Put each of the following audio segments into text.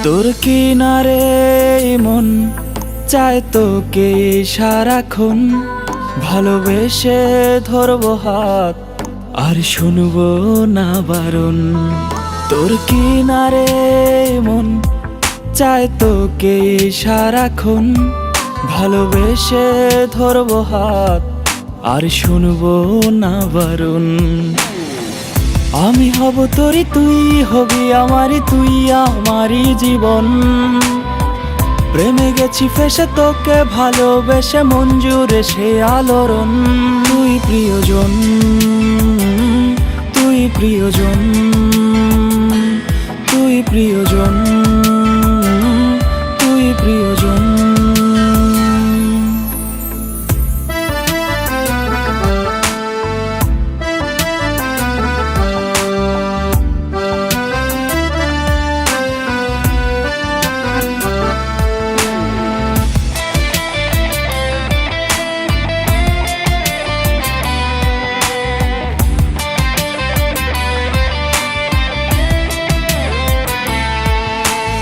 তোর কিনারে মন চায় তোকে সারাক্ষণ ভালোবেসে ধরবো হাত আর শুনবো না বারণ। তোর কিনারে মন চায় তোকে সারাক্ষণ ভালোবেসে ধরবো হাত আর শুনবো না বারণ। আমি হব তোরি, তুই হবি আমারি, তুই আমারই জীবন। প্রেমে গেছি ফেসে তোকে ভালোবেসে মন জুড়ে সে আলোড়ন। তুই প্রিয়জন, তুই প্রিয়জন, তুই প্রিয়জন, তুই প্রিয়জন।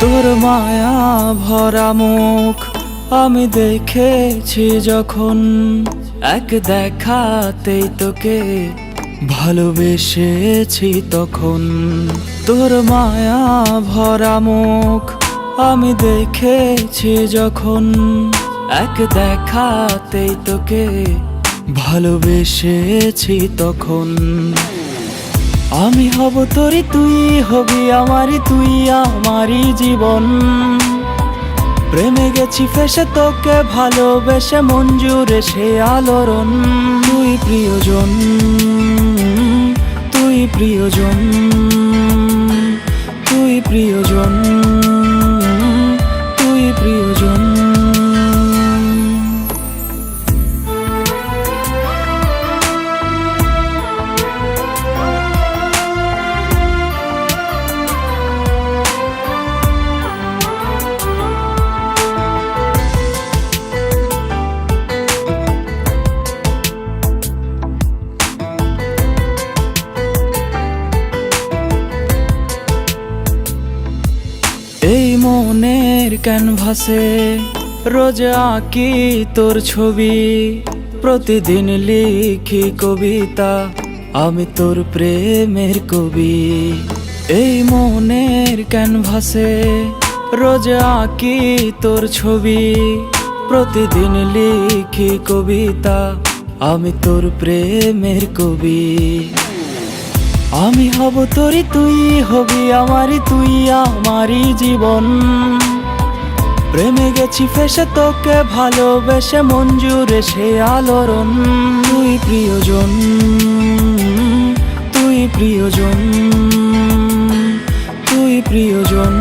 তোর মায়া ভরা মুখ আমি দেখেছি যখন, এক দেখাতেই তোকে ভালোবেসেছি তখন। তোর মায়া ভরা মুখ আমি দেখেছি যখন, এক দেখাতেই তোকে ভালোবেসেছি তখন। আমি হব তোরি, তুই হবি আমারি, তুই আমারই জীবন। প্রেমে গেছি ফেসে তোকে ভালোবেসে মন জুড়ে সে আলোড়ন। তুই প্রিয়জন, তুই প্রিয়জন, তুই প্রিয়জন, তুই প্রিয়জন। এই মনের ক্যানভাসে রোজ আঁকি তোর ছবি, প্রতিদিন লিখি কবিতা আমি তোর প্রেমের কবি। এই মনের ক্যানভাসে রোজ আঁকি তোর ছবি, প্রতিদিন লিখি কবিতা আমি তোর প্রেমের কবি। আমি হব তোরি, তুই হবি আমারি, তুই আমারই জীবন। প্রেমে গেছি ফেসে তোকে ভালোবেসে মন জুড়ে সে আলোড়ন। তুই প্রিয়জন, তুই প্রিয়জন, তুই প্রিয়জন।